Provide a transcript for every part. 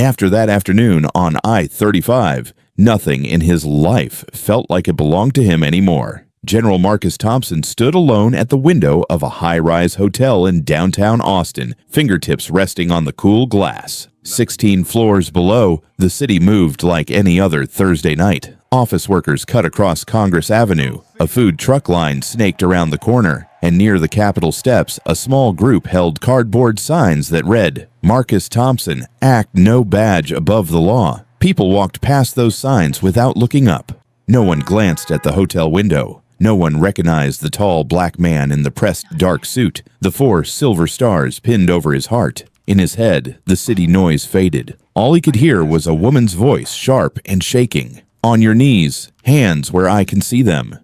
After that afternoon on I-35, nothing in his life felt like it belonged to him anymore. General Marcus Thompson stood alone at the window of a high-rise hotel in downtown Austin, fingertips resting on the cool glass. 16 floors below, the city moved like any other Thursday night. Office workers cut across Congress Avenue, a food truck line snaked around the corner, and near the Capitol steps, a small group held cardboard signs that read, "Marcus Thompson, act no badge above the law." People walked past those signs without looking up. No one glanced at the hotel window. No one recognized the tall black man in the pressed dark suit, the 4 silver stars pinned over his heart. In his head, the city noise faded. All he could hear was a woman's voice, sharp and shaking. "On your knees, hands where I can see them."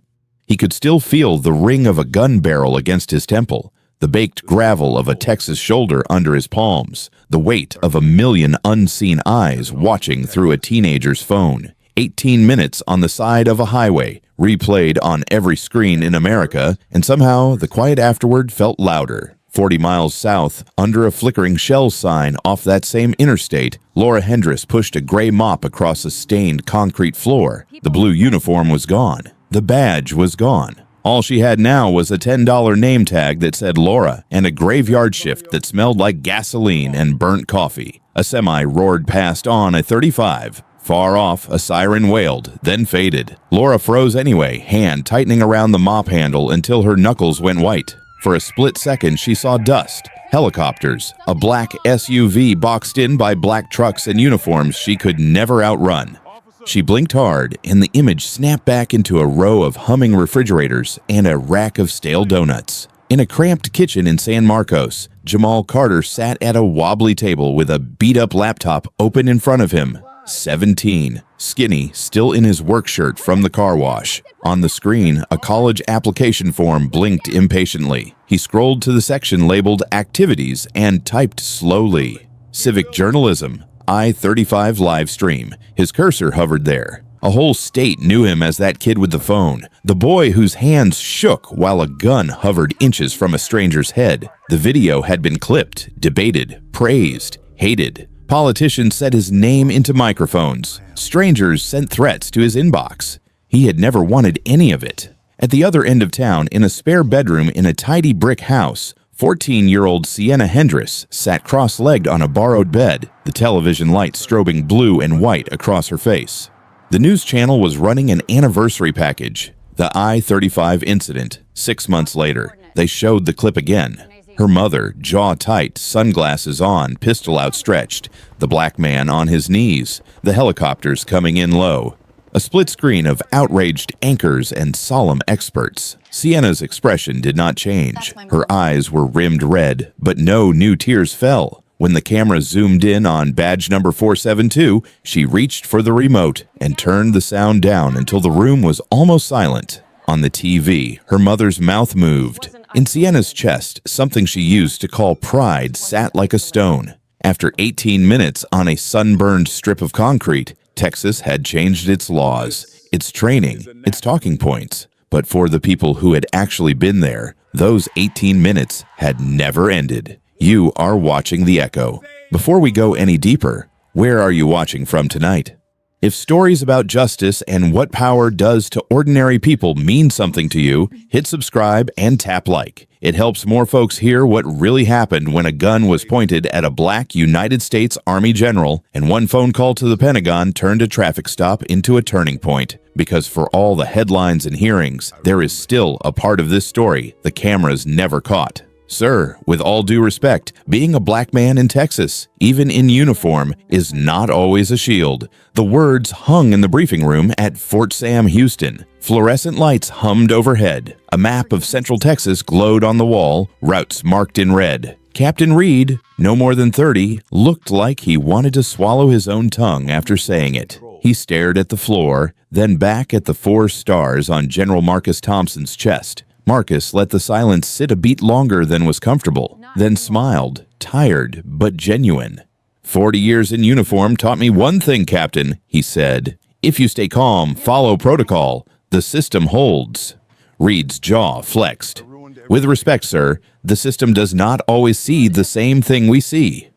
He could still feel the ring of a gun barrel against his temple, the baked gravel of a Texas shoulder under his palms, the weight of a million unseen eyes watching through a teenager's phone. 18 minutes on the side of a highway, replayed on every screen in America, and somehow the quiet afterward felt louder. 40 miles south, under a flickering shell sign off that same interstate, Laura Hendress pushed a gray mop across a stained concrete floor. The blue uniform was gone. The badge was gone. All she had now was a $10 name tag that said Laura and a graveyard shift that smelled like gasoline and burnt coffee. A semi roared past on I-35. Far off, a siren wailed, then faded. Laura froze anyway, hand tightening around the mop handle until her knuckles went white. For a split second, she saw dust, helicopters, a black SUV boxed in by black trucks and uniforms she could never outrun. She blinked hard, and the image snapped back into a row of humming refrigerators and a rack of stale donuts. In a cramped kitchen in San Marcos, Jamal Carter sat at a wobbly table with a beat-up laptop open in front of him. 17, skinny, still in his work shirt from the car wash. On the screen, a college application form blinked impatiently. He scrolled to the section labeled Activities and typed slowly. Civic Journalism, I-35 live stream. His cursor hovered there. A whole state knew him as that kid with the phone, the boy whose hands shook while a gun hovered inches from a stranger's head. The video had been clipped, debated, praised, hated. Politicians said his name into microphones. Strangers sent threats to his inbox. He had never wanted any of it. At the other end of town, in a spare bedroom in a tidy brick house, 14-year-old Sienna Hendress sat cross-legged on a borrowed bed, the television light strobing blue and white across her face. The news channel was running an anniversary package, the I-35 incident. 6 months later, they showed the clip again. Her mother, jaw tight, sunglasses on, pistol outstretched, the black man on his knees, the helicopters coming in low. A split screen of outraged anchors and solemn experts. Sienna's expression did not change. Her eyes were rimmed red, but no new tears fell. When the camera zoomed in on badge number 472, she reached for the remote and turned the sound down until the room was almost silent. On the TV, her mother's mouth moved. In Sienna's chest, something she used to call pride sat like a stone. After 18 minutes on a sunburned strip of concrete, Texas had changed its laws, its training, its talking points. But for the people who had actually been there, those 18 minutes had never ended. You are watching The Echo. Before we go any deeper, where are you watching from tonight? If stories about justice and what power does to ordinary people mean something to you, hit subscribe and tap like. It helps more folks hear what really happened when a gun was pointed at a black United States Army general and one phone call to the Pentagon turned a traffic stop into a turning point. Because for all the headlines and hearings, there is still a part of this story the cameras never caught. Sir, with all due respect, being a black man in Texas, even in uniform, is not always a shield. The words hung in the briefing room at Fort Sam Houston. Fluorescent lights hummed overhead. A map of Central Texas glowed on the wall, routes marked in red. Captain Reed, no more than 30, looked like he wanted to swallow his own tongue after saying it. He stared at the floor, then back at the 4 stars on General Marcus Thompson's chest. Marcus let the silence sit a beat longer than was comfortable, then smiled, tired but genuine. 40 years in uniform taught me one thing, Captain, he said. If you stay calm, follow protocol, the system holds. Reed's jaw flexed. With respect, sir, the system does not always see the same thing we see.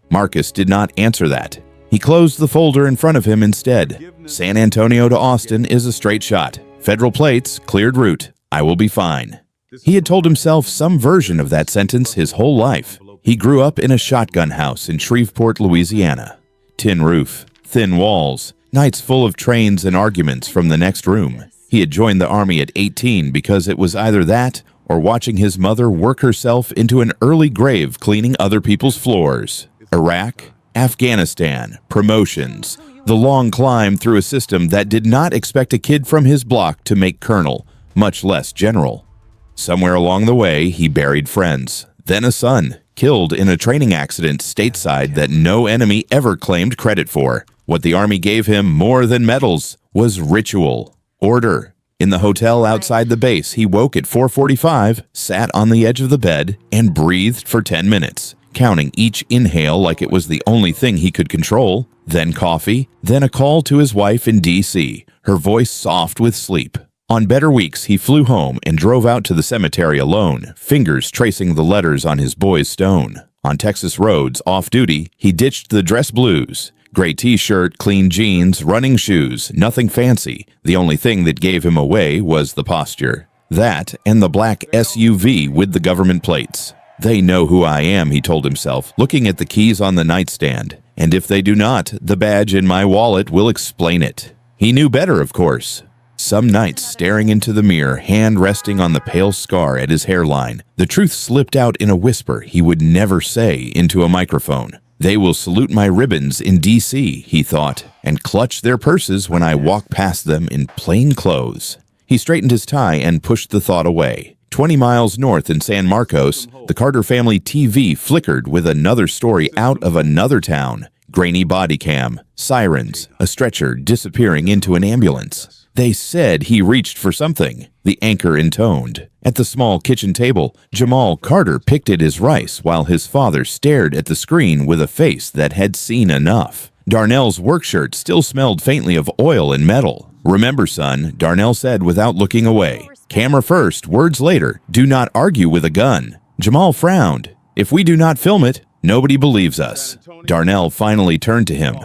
Marcus did not answer that. He closed the folder in front of him instead. San Antonio to Austin is a straight shot. Federal plates, cleared route. I will be fine. He had told himself some version of that sentence his whole life. He grew up in a shotgun house in Shreveport, Louisiana. Tin roof, thin walls, nights full of trains and arguments from the next room. He had joined the Army at 18 because it was either that or watching his mother work herself into an early grave cleaning other people's floors. Iraq, Afghanistan, promotions, the long climb through a system that did not expect a kid from his block to make colonel, much less general. Somewhere along the way, he buried friends, then a son, killed in a training accident stateside that no enemy ever claimed credit for. What the Army gave him more than medals was ritual, order. In the hotel outside the base, he woke at 4:45, sat on the edge of the bed, and breathed for 10 minutes, counting each inhale like it was the only thing he could control. Then coffee, then a call to his wife in D.C., her voice soft with sleep. On better weeks, he flew home and drove out to the cemetery alone, fingers tracing the letters on his boy's stone. On Texas roads, off-duty, he ditched the dress blues. Gray t-shirt, clean jeans, running shoes, nothing fancy. The only thing that gave him away was the posture. That and the black SUV with the government plates. They know who I am, he told himself, looking at the keys on the nightstand. And if they do not, the badge in my wallet will explain it. He knew better, of course. Some nights, staring into the mirror, hand resting on the pale scar at his hairline, the truth slipped out in a whisper he would never say into a microphone. They will salute my ribbons in D.C., he thought, and clutch their purses when I walk past them in plain clothes. He straightened his tie and pushed the thought away. 20 miles north in San Marcos, the Carter family TV flickered with another story out of another town. Grainy body cam, sirens, a stretcher disappearing into an ambulance. They said he reached for something, the anchor intoned. At the small kitchen table, Jamal Carter picked at his rice while his father stared at the screen with a face that had seen enough. Darnell's work shirt still smelled faintly of oil and metal. Remember, son, Darnell said without looking away. Camera first, words later. Do not argue with a gun. Jamal frowned. If we do not film it, nobody believes us. Darnell finally turned to him.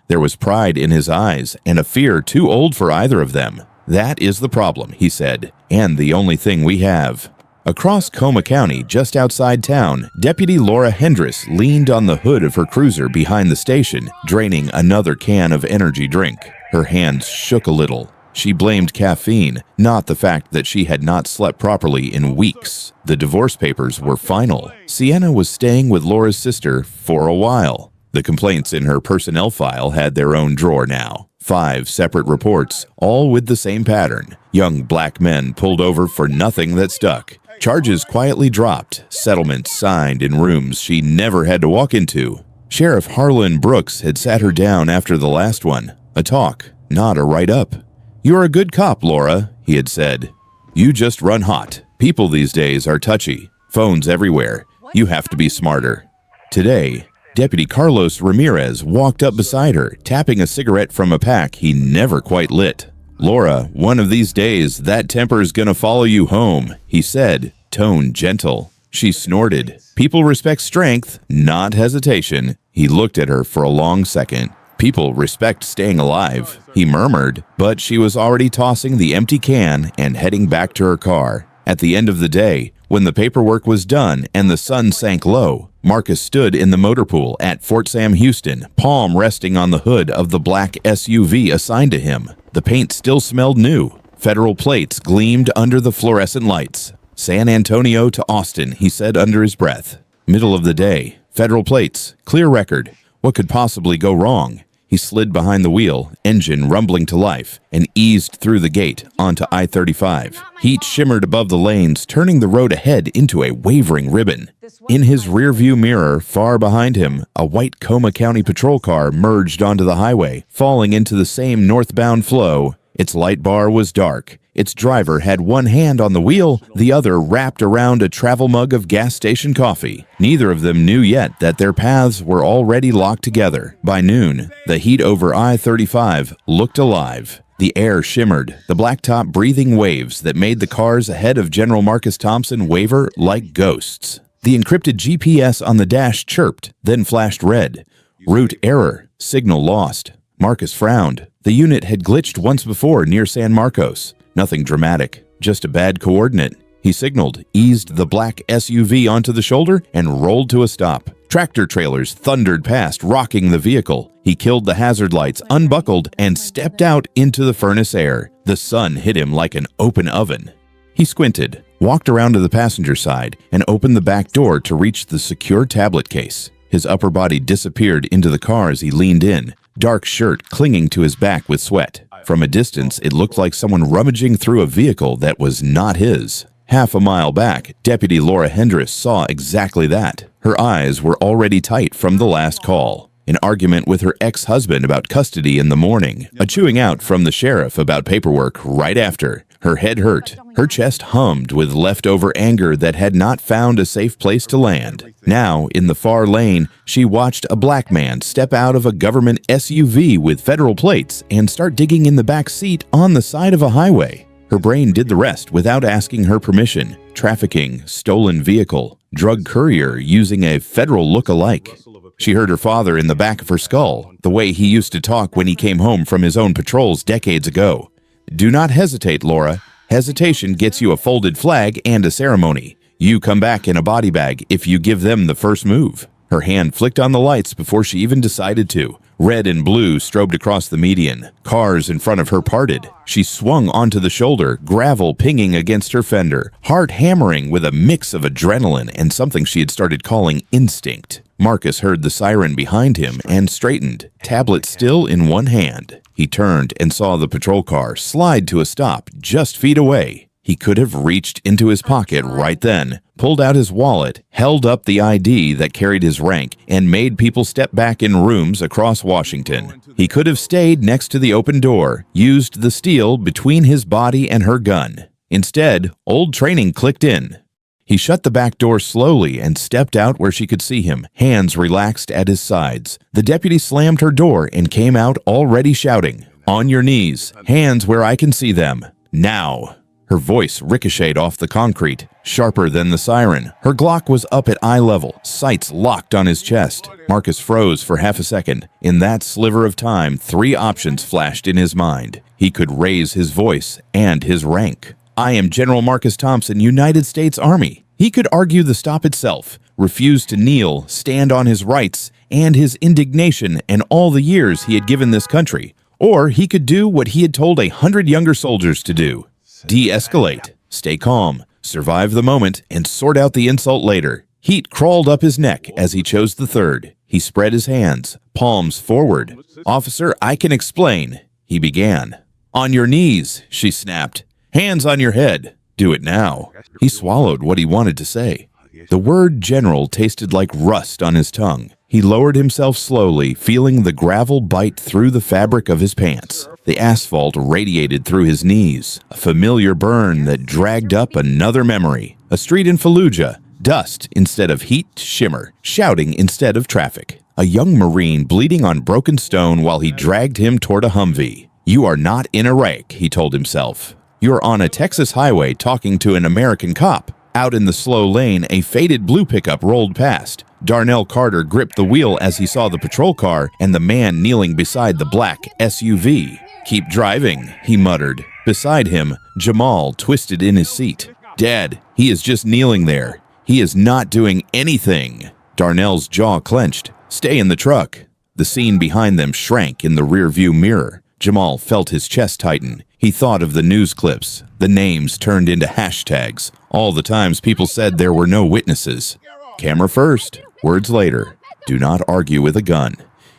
There was pride in his eyes and a fear too old for either of them. That is the problem, he said, and the only thing we have. Across Coma County, just outside town, Deputy Laura Hendress leaned on the hood of her cruiser behind the station, draining another can of energy drink. Her hands shook a little. She blamed caffeine, not the fact that she had not slept properly in weeks. The divorce papers were final. Sienna was staying with Laura's sister for a while. The complaints in her personnel file had their own drawer now. 5 separate reports, all with the same pattern. Young black men pulled over for nothing that stuck. Charges quietly dropped. Settlements signed in rooms she never had to walk into. Sheriff Harlan Brooks had sat her down after the last one. A talk, not a write-up. "You're a good cop, Laura," he had said. "You just run hot. People these days are touchy. Phones everywhere. You have to be smarter." Today, Deputy Carlos Ramirez walked up beside her, tapping a cigarette from a pack he never quite lit. "Laura, one of these days, that temper's gonna follow you home," he said, tone gentle. She snorted. "People respect strength, not hesitation." He looked at her for a long second. "People respect staying alive," he murmured, but she was already tossing the empty can and heading back to her car. At the end of the day, when the paperwork was done and the sun sank low, Marcus stood in the motor pool at Fort Sam Houston, palm resting on the hood of the black SUV assigned to him. The paint still smelled new. Federal plates gleamed under the fluorescent lights. "San Antonio to Austin," he said under his breath. Middle of the day. Federal plates. Clear record. What could possibly go wrong? He slid behind the wheel, engine rumbling to life, and eased through the gate onto I-35. Heat shimmered above the lanes, turning the road ahead into a wavering ribbon. In his rearview mirror, far behind him, a white Coma County patrol car merged onto the highway, falling into the same northbound flow. Its light bar was dark. Its driver had one hand on the wheel, the other wrapped around a travel mug of gas station coffee. Neither of them knew yet that their paths were already locked together. By noon, the heat over I-35 looked alive. The air shimmered, the blacktop breathing waves that made the cars ahead of General Marcus Thompson waver like ghosts. The encrypted GPS on the dash chirped, then flashed red. Route error. Signal lost. Marcus frowned. The unit had glitched once before near San Marcos. Nothing dramatic, just a bad coordinate. He signaled, eased the black SUV onto the shoulder, and rolled to a stop. Tractor trailers thundered past, rocking the vehicle. He killed the hazard lights, unbuckled, and stepped out into the furnace air. The sun hit him like an open oven. He squinted, walked around to the passenger side, and opened the back door to reach the secure tablet case. His upper body disappeared into the car as he leaned in, dark shirt clinging to his back with sweat. From a distance, it looked like someone rummaging through a vehicle that was not his. Half a mile back, Deputy Laura Hendricks saw exactly that. Her eyes were already tight from the last call. An argument with her ex-husband about custody in the morning. A chewing out from the sheriff about paperwork right after. Her head hurt. Her chest hummed with leftover anger that had not found a safe place to land. Now, in the far lane, she watched a black man step out of a government SUV with federal plates and start digging in the back seat on the side of a highway. Her brain did the rest without asking her permission. Trafficking, stolen vehicle, drug courier using a federal look-alike. She heard her father in the back of her skull, the way he used to talk when he came home from his own patrols decades ago. Do not hesitate, Laura. Hesitation gets you a folded flag and a ceremony. You come back in a body bag if you give them the first move. Her hand flicked on the lights before she even decided to. Red and blue strobed across the median. Cars in front of her parted. She swung onto the shoulder, gravel pinging against her fender, heart hammering with a mix of adrenaline and something she had started calling instinct. Marcus heard the siren behind him and straightened, tablet still in one hand. He turned and saw the patrol car slide to a stop just feet away. He could have reached into his pocket right then, pulled out his wallet, held up the ID that carried his rank, and made people step back in rooms across Washington. He could have stayed next to the open door, used the steel between his body and her gun. Instead, old training clicked in. He shut the back door slowly and stepped out where she could see him, hands relaxed at his sides. The deputy slammed her door and came out already shouting, "On your knees, hands where I can see them, now." Her voice ricocheted off the concrete, sharper than the siren. Her Glock was up at eye level, sights locked on his chest. Marcus froze for half a second. In that sliver of time, 3 options flashed in his mind. He could raise his voice and his rank. "I am General Marcus Thompson, United States Army." He could argue the stop itself, refuse to kneel, stand on his rights, and his indignation and all the years he had given this country. Or he could do what he had told 100 younger soldiers to do. De-escalate, stay calm, survive the moment, and sort out the insult later. Heat crawled up his neck as he chose the third. He spread his hands, palms forward. "Officer, I can explain," he began. "On your knees," she snapped. "Hands on your head. Do it now." He swallowed what he wanted to say. The word general tasted like rust on his tongue. He lowered himself slowly, feeling the gravel bite through the fabric of his pants. The asphalt radiated through his knees, a familiar burn that dragged up another memory. A street in Fallujah, dust instead of heat, shimmer, shouting instead of traffic. A young Marine bleeding on broken stone while he dragged him toward a Humvee. "You are not in Iraq," he told himself. "You're on a Texas highway talking to an American cop." Out in the slow lane, a faded blue pickup rolled past. Darnell Carter gripped the wheel as he saw the patrol car and the man kneeling beside the black SUV. "Keep driving," he muttered. Beside him, Jamal twisted in his seat. "Dad, he is just kneeling there. He is not doing anything." Darnell's jaw clenched. "Stay in the truck." The scene behind them shrank in the rearview mirror. Jamal felt his chest tighten. He thought of the news clips, the names turned into hashtags, all the times people said there were no witnesses. Camera first, words later. Do not argue with a gun.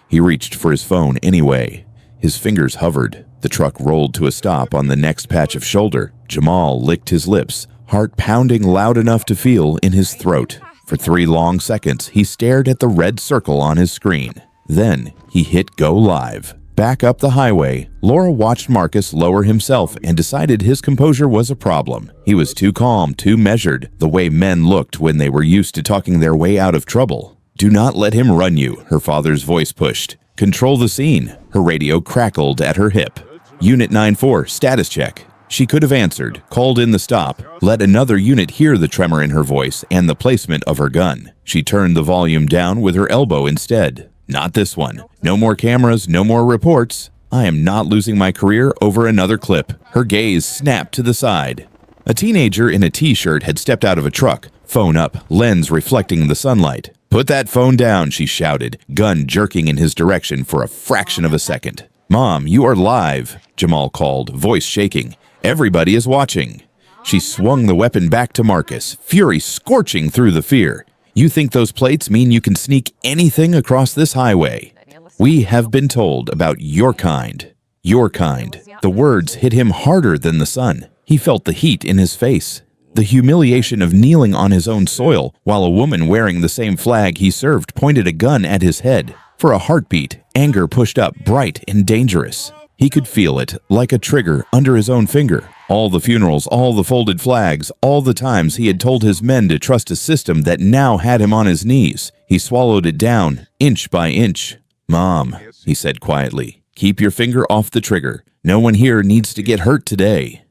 He reached for his phone anyway. His fingers hovered. The truck rolled to a stop on the next patch of shoulder. Jamal licked his lips, heart pounding loud enough to feel in his throat. For 3 long seconds, he stared at the red circle on his screen. Then he hit go live. Back up the highway, Laura watched Marcus lower himself and decided his composure was a problem. He was too calm, too measured, the way men looked when they were used to talking their way out of trouble. "Do not let him run you," her father's voice pushed. "Control the scene." Her radio crackled at her hip. "Unit 9-4, status check." She could have answered, called in the stop, let another unit hear the tremor in her voice and the placement of her gun. She turned the volume down with her elbow instead. Not this one. No more cameras, no more reports. I am not losing my career over another clip. Her gaze snapped to the side. A teenager in a t-shirt had stepped out of a truck, phone up, lens reflecting the sunlight. "Put that phone down," she shouted, gun jerking in his direction for a fraction of a second. "Mom, you are live," Jamal called, voice shaking. "Everybody is watching." She swung the weapon back to Marcus, fury scorching through the fear. "You think those plates mean you can sneak anything across this highway? We have been told about your kind." Your kind. The words hit him harder than the sun. He felt the heat in his face, the humiliation of kneeling on his own soil while a woman wearing the same flag he served pointed a gun at his head. For a heartbeat, anger pushed up, bright and dangerous. He could feel it, like a trigger, under his own finger. All the funerals, all the folded flags, all the times he had told his men to trust a system that now had him on his knees. He swallowed it down, inch by inch. "Mom," he said quietly, "keep your finger off the trigger. No one here needs to get hurt today."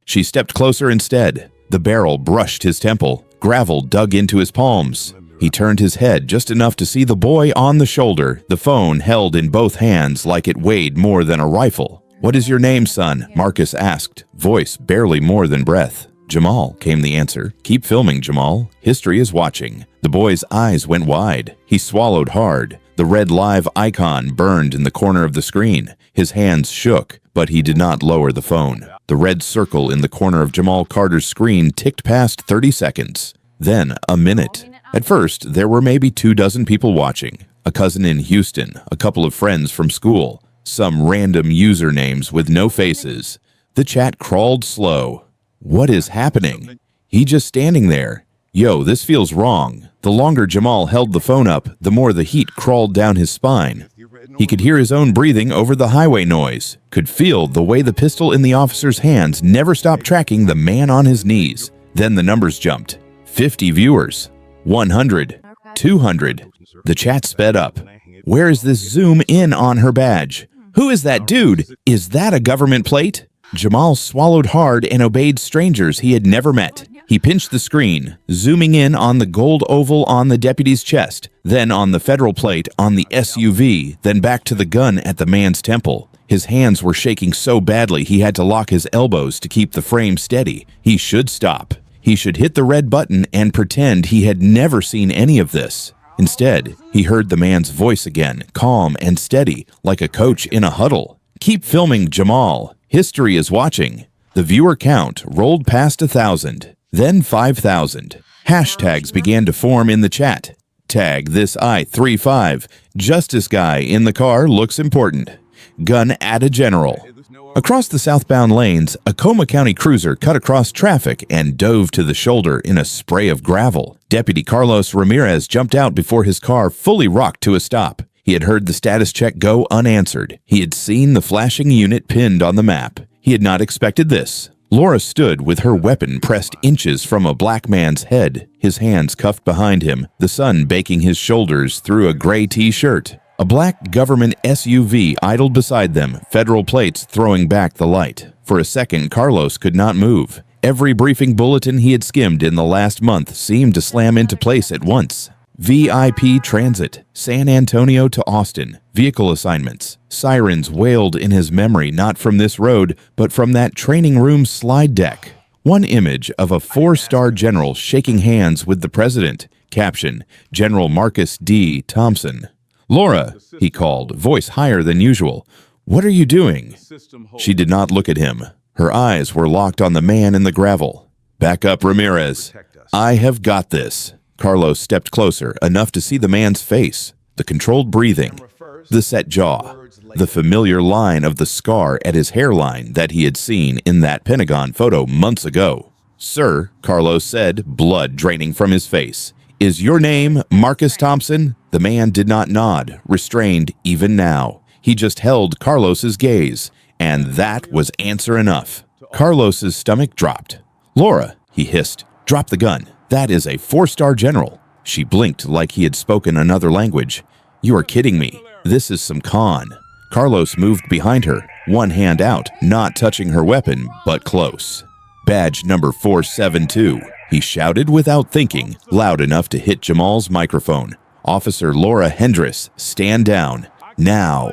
She stepped closer instead. The barrel brushed his temple. Gravel dug into his palms. He turned his head just enough to see the boy on the shoulder, the phone held in both hands like it weighed more than a rifle. "What is your name, son?" Marcus asked, voice barely more than breath. "Jamal," came the answer. "Keep filming, Jamal. History is watching." The boy's eyes went wide. He swallowed hard. The red live icon burned in the corner of the screen. His hands shook, but he did not lower the phone. The red circle in the corner of Jamal Carter's screen ticked past 30 seconds. Then a minute. At first, there were maybe 24 people watching. A cousin in Houston, a couple of friends from school, some random usernames with no faces. The chat crawled slow. What is happening? He just standing there. Yo, this feels wrong. The longer Jamal held the phone up, the more the heat crawled down his spine. He could hear his own breathing over the highway noise, could feel the way the pistol in the officer's hands never stopped tracking the man on his knees. Then the numbers jumped. 50 viewers. 100. 200. The chat sped up. Where is this zoom in on her badge? Who is that dude? Is that a government plate? Jamal swallowed hard and obeyed strangers he had never met. He pinched the screen, zooming in on the gold oval on the deputy's chest, then on the federal plate on the SUV, then back to the gun at the man's temple. His hands were shaking so badly he had to lock his elbows to keep the frame steady. He should stop. He should hit the red button and pretend he had never seen any of this. Instead, he heard the man's voice again, calm and steady, like a coach in a huddle. "Keep filming, Jamal. History is watching." The viewer count rolled past 1,000, then 5,000. Hashtags began to form in the chat. Tag this I-35. Justice guy in the car looks important. Gun at a general. Across the southbound lanes, a Coma County cruiser cut across traffic and dove to the shoulder in a spray of gravel. Deputy Carlos Ramirez jumped out before his car fully rocked to a stop. He had heard the status check go unanswered. He had seen the flashing unit pinned on the map. He had not expected this. Laura stood with her weapon pressed inches from a black man's head, his hands cuffed behind him, the sun baking his shoulders through a gray t-shirt. A black government SUV idled beside them, federal plates throwing back the light. For a second, Carlos could not move. Every briefing bulletin he had skimmed in the last month seemed to slam into place at once. VIP transit, San Antonio to Austin, vehicle assignments. Sirens wailed in his memory not from this road, but from that training room slide deck. One image of a 4-star general shaking hands with the president. Caption, General Marcus D. Thompson. "Laura," he called, voice higher than usual. "What are you doing?" She did not look at him. Her eyes were locked on the man in the gravel. "Back up, Ramirez. I have got this." Carlos stepped closer, enough to see the man's face, the controlled breathing, the set jaw, the familiar line of the scar at his hairline that he had seen in that Pentagon photo months ago. "Sir," Carlos said, blood draining from his face. "Is your name Marcus Thompson?" The man did not nod, restrained even now. He just held Carlos's gaze, and that was answer enough. Carlos's stomach dropped. "Laura," he hissed, "drop the gun. That is a 4-star general." She blinked like he had spoken another language. "You are kidding me. This is some con." Carlos moved behind her, one hand out, not touching her weapon, but close. "Badge number 472, he shouted without thinking, loud enough to hit Jamal's microphone. Officer Laura Hendress, stand down. Now.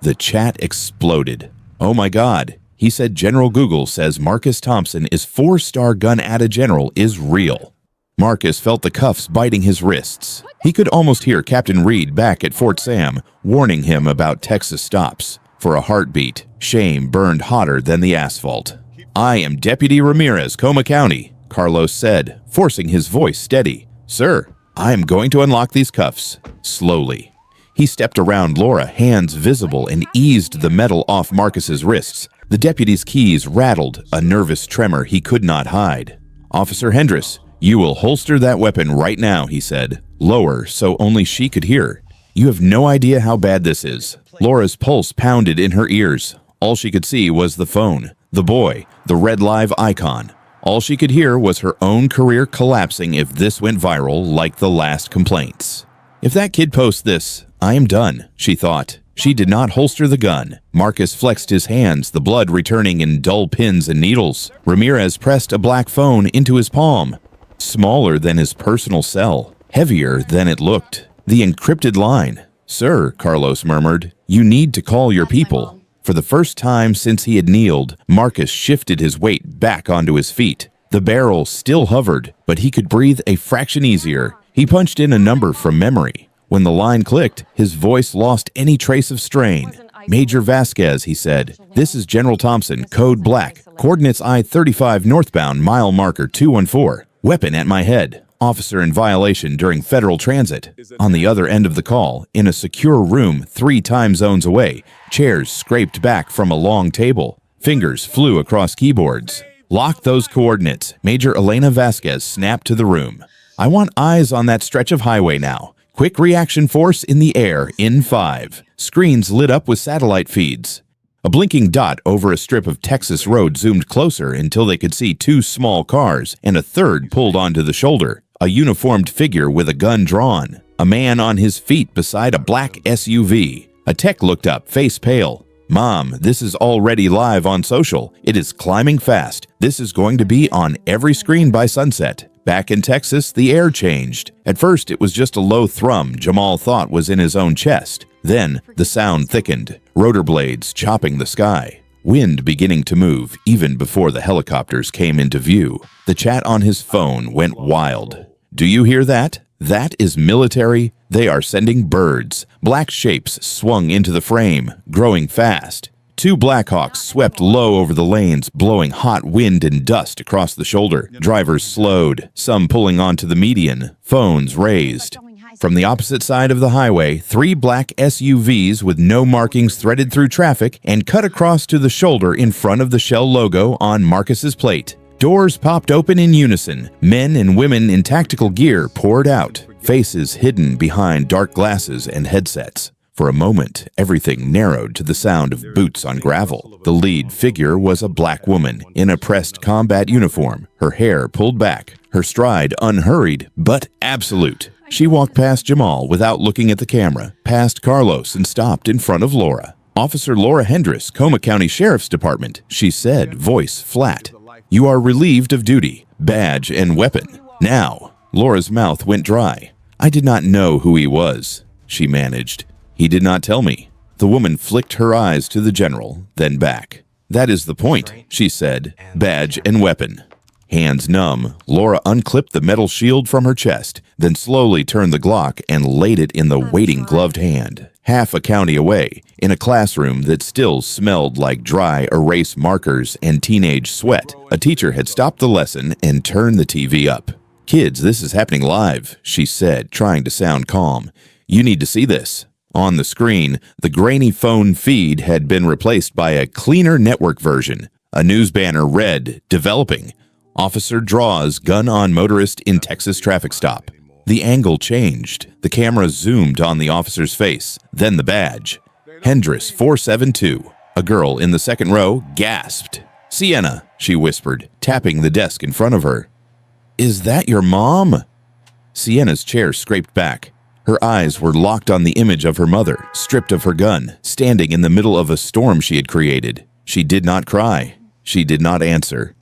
The chat exploded. Oh my God. He said General Google says Marcus Thompson is 4-star gun at a general is real. Marcus felt the cuffs biting his wrists. He could almost hear Captain Reed back at Fort Sam warning him about Texas stops. For a heartbeat, shame burned hotter than the asphalt. I am Deputy Ramirez, Coma County, Carlos said, forcing his voice steady. Sir, I am going to unlock these cuffs. Slowly. He stepped around Laura, hands visible, and eased the metal off Marcus's wrists. The deputy's keys rattled, a nervous tremor he could not hide. Officer Hendress, you will holster that weapon right now, he said, lower so only she could hear. You have no idea how bad this is. Laura's pulse pounded in her ears. All she could see was the phone, the boy, the red live icon. All she could hear was her own career collapsing if this went viral like the last complaints. If that kid posts this, I am done, she thought. She did not holster the gun. Marcus flexed his hands, the blood returning in dull pins and needles. Ramirez pressed a black phone into his palm. Smaller than his personal cell, heavier than it looked. The encrypted line. Sir, Carlos murmured, you need to call your people. For the first time since he had kneeled, Marcus shifted his weight back onto his feet. The barrel still hovered, but he could breathe a fraction easier. He punched in a number from memory. When the line clicked, his voice lost any trace of strain. Major Vasquez, he said, this is General Thompson, code black, coordinates I-35 northbound, mile marker 214. Weapon at my head. Officer in violation during federal transit. On the other end of the call, in a secure room 3 time zones away, chairs scraped back from a long table. Fingers flew across keyboards. Lock those coordinates. Major Elena Vasquez snapped to the room. I want eyes on that stretch of highway now. Quick reaction force in the air in 5. Screens lit up with satellite feeds. A blinking dot over a strip of Texas road zoomed closer until they could see 2 small cars and a third pulled onto the shoulder. A uniformed figure with a gun drawn. A man on his feet beside a black SUV. A tech looked up, face pale. Mom, this is already live on social. It is climbing fast. This is going to be on every screen by sunset. Back in Texas, the air changed. At first, it was just a low thrum Jamal thought was in his own chest. Then, the sound thickened, rotor blades chopping the sky. Wind beginning to move even before the helicopters came into view. The chat on his phone went wild. Do you hear that? That is military. They are sending birds. Black shapes swung into the frame, growing fast. 2 Blackhawks swept low over the lanes, blowing hot wind and dust across the shoulder. Drivers slowed, some pulling onto the median, phones raised. From the opposite side of the highway, 3 black SUVs with no markings threaded through traffic and cut across to the shoulder in front of the Shell logo on Marcus's plate. Doors popped open in unison. Men and women in tactical gear poured out, faces hidden behind dark glasses and headsets. For a moment, everything narrowed to the sound of boots on gravel. The lead figure was a black woman in a pressed combat uniform, her hair pulled back, her stride unhurried but absolute. She walked past Jamal without looking at the camera, past Carlos, and stopped in front of Laura. Officer Laura Hendress, Coma County Sheriff's Department, she said, voice flat. You are relieved of duty, badge and weapon. Now. Laura's mouth went dry. I did not know who he was, she managed. He did not tell me. The woman flicked her eyes to the general, then back. That is the point, she said. Badge and weapon. Hands numb, Laura unclipped the metal shield from her chest, then slowly turned the Glock and laid it in the waiting gloved hand. Half a county away, in a classroom that still smelled like dry erase markers and teenage sweat, a teacher had stopped the lesson and turned the TV up. Kids, this is happening live, she said, trying to sound calm. You need to see this. On the screen, the grainy phone feed had been replaced by a cleaner network version. A news banner read, Developing. Officer draws gun on motorist in Texas traffic stop. The angle changed. The camera zoomed on the officer's face, then the badge. Hendress 472. A girl in the second row gasped. Sienna, she whispered, tapping the desk in front of her. Is that your mom? Sienna's chair scraped back. Her eyes were locked on the image of her mother, stripped of her gun, standing in the middle of a storm she had created. She did not cry. She did not answer.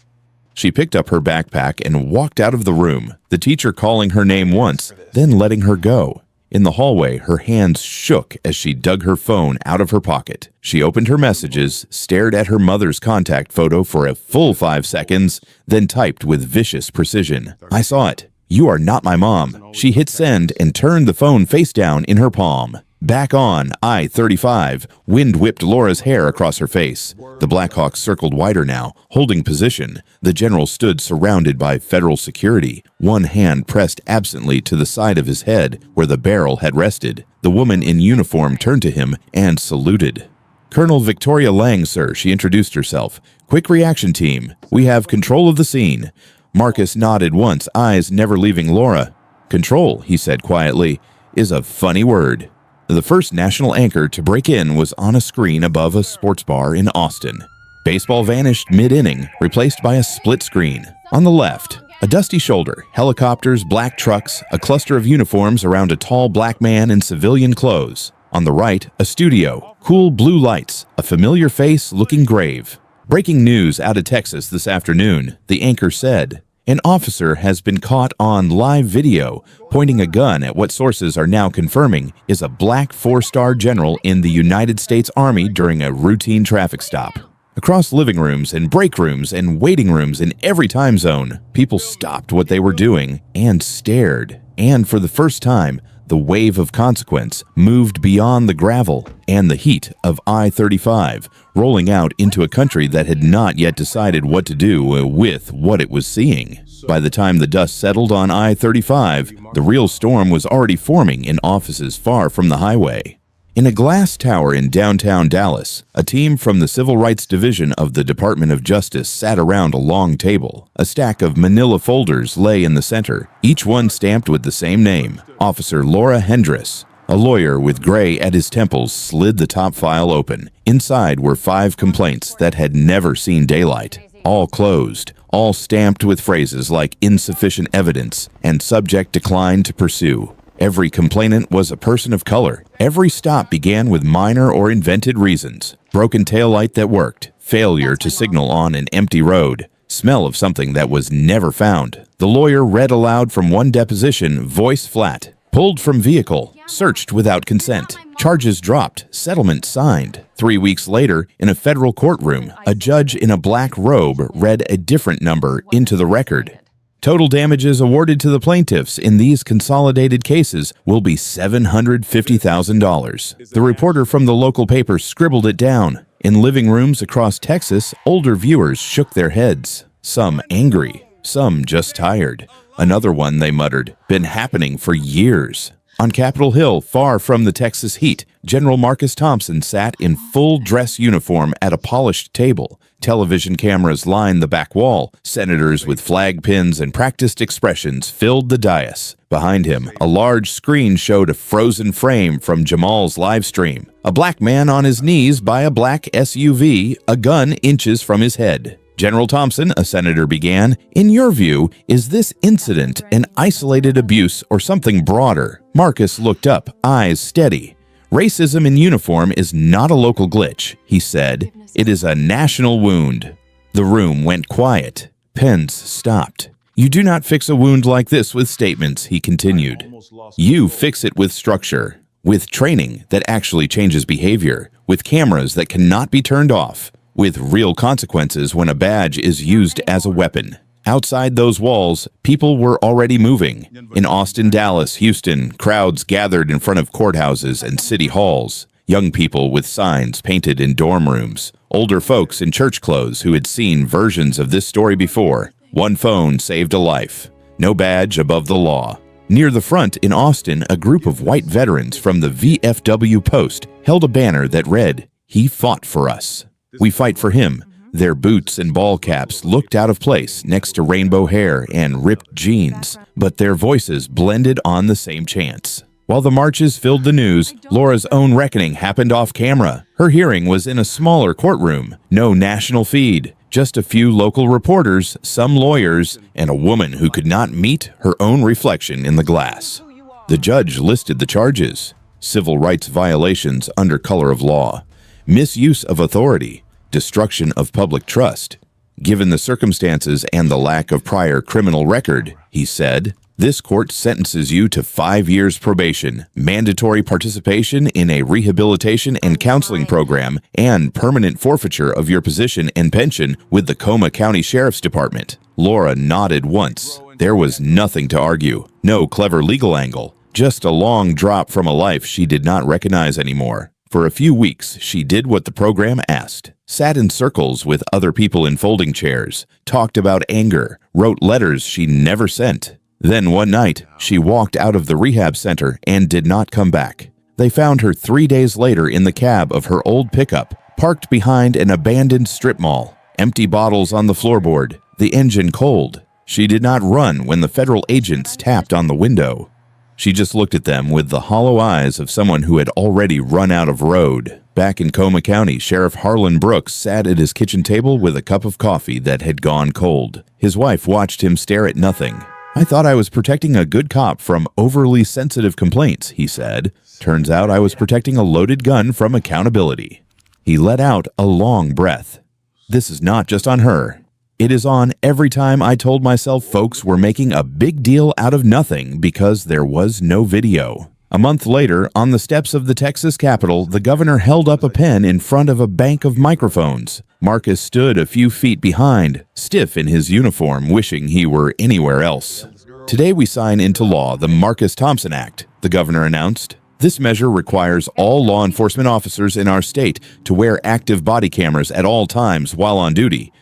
She picked up her backpack and walked out of the room, the teacher calling her name once, then letting her go. In the hallway, her hands shook as she dug her phone out of her pocket. She opened her messages, stared at her mother's contact photo for a full 5 seconds, then typed with vicious precision. "I saw it. You are not my mom." She hit send and turned the phone face down in her palm. Back on I-35, wind whipped Laura's hair across her face. The Blackhawks circled wider now, holding position. The general stood surrounded by federal security, one hand pressed absently to the side of his head where the barrel had rested. The woman in uniform turned to him and saluted. "Colonel Victoria Lang, sir," she introduced herself. "Quick reaction team. We have control of the scene." Marcus nodded once, eyes never leaving Laura. "Control," he said quietly, "is a funny word." The first national anchor to break in was on a screen above a sports bar in Austin. Baseball vanished mid-inning, replaced by a split screen. On the left, a dusty shoulder, helicopters, black trucks, a cluster of uniforms around a tall black man in civilian clothes. On the right, a studio, cool blue lights, a familiar face looking grave. Breaking news out of Texas this afternoon, the anchor said. An officer has been caught on live video pointing a gun at what sources are now confirming is a black 4-star general in the United States Army during a routine traffic stop. Across living rooms and break rooms and waiting rooms in every time zone, people stopped what they were doing and stared. And for the first time, the wave of consequence moved beyond the gravel and the heat of I-35, rolling out into a country that had not yet decided what to do with what it was seeing. By the time the dust settled on I-35, the real storm was already forming in offices far from the highway. In a glass tower in downtown Dallas, a team from the Civil Rights Division of the Department of Justice sat around a long table. A stack of manila folders lay in the center, each one stamped with the same name, Officer Laura Hendress. A lawyer with gray at his temples slid the top file open. Inside were 5 complaints that had never seen daylight, all closed, all stamped with phrases like insufficient evidence and subject declined to pursue. Every complainant was a person of color. Every stop began with minor or invented reasons. Broken taillight that worked, failure to signal on an empty road, smell of something that was never found. The lawyer read aloud from one deposition, voice flat. Pulled from vehicle, searched without consent, charges dropped, settlement signed. 3 weeks later, in a federal courtroom, a judge in a black robe read a different number into the record. Total damages awarded to the plaintiffs in these consolidated cases will be $750,000. The reporter from the local paper scribbled it down. In living rooms across Texas, older viewers shook their heads, some angry, some just tired. Another one, they muttered, been happening for years. On Capitol Hill, far from the Texas heat, General Marcus Thompson sat in full dress uniform at a polished table. Television cameras lined the back wall. Senators with flag pins and practiced expressions filled the dais. Behind him, a large screen showed a frozen frame from Jamal's live stream. A black man on his knees by a black SUV, a gun inches from his head. General Thompson, a senator began, in your view, is this incident an isolated abuse or something broader? Marcus looked up, eyes steady. Racism in uniform is not a local glitch, he said. It is a national wound. The room went quiet. Pens stopped. You do not fix a wound like this with statements, he continued. You fix it with structure, with training that actually changes behavior, with cameras that cannot be turned off, with real consequences when a badge is used as a weapon. Outside those walls, people were already moving. In Austin, Dallas, Houston, crowds gathered in front of courthouses and city halls. Young people with signs painted in dorm rooms. Older folks in church clothes who had seen versions of this story before. One phone saved a life. No badge above the law. Near the front in Austin, a group of white veterans from the VFW Post held a banner that read, "He fought for us. We fight for him." Their boots and ball caps looked out of place next to rainbow hair and ripped jeans, but their voices blended on the same chants. While the marches filled the news, Laura's own reckoning happened off camera. Her hearing was in a smaller courtroom, no national feed, just a few local reporters, some lawyers, and a woman who could not meet her own reflection in the glass. The judge listed the charges: civil rights violations under color of law, misuse of authority, destruction of public trust. Given the circumstances and the lack of prior criminal record, he said, This court sentences you to 5 years probation, mandatory participation in a rehabilitation and counseling program, and permanent forfeiture of your position and pension with the Coma County Sheriff's Department. Laura nodded once. There was nothing to argue, no clever legal angle, just a long drop from a life she did not recognize anymore. For a few weeks, she did what the program asked, sat in circles with other people in folding chairs, talked about anger, wrote letters she never sent. Then one night, she walked out of the rehab center and did not come back. They found her 3 days later in the cab of her old pickup, parked behind an abandoned strip mall. Empty bottles on the floorboard, the engine cold. She did not run when the federal agents tapped on the window. She just looked at them with the hollow eyes of someone who had already run out of road. Back in Coma County, Sheriff Harlan Brooks sat at his kitchen table with a cup of coffee that had gone cold. His wife watched him stare at nothing. "I thought I was protecting a good cop from overly sensitive complaints," he said. "Turns out I was protecting a loaded gun from accountability." He let out a long breath. This is not just on her. It is on every time I told myself folks were making a big deal out of nothing because there was no video. A month later, on the steps of the Texas Capitol, the governor held up a pen in front of a bank of microphones. Marcus stood a few feet behind, stiff in his uniform, wishing he were anywhere else. "Today we sign into law the Marcus Thompson Act," the governor announced. "This measure requires all law enforcement officers in our state to wear active body cameras at all times while on duty.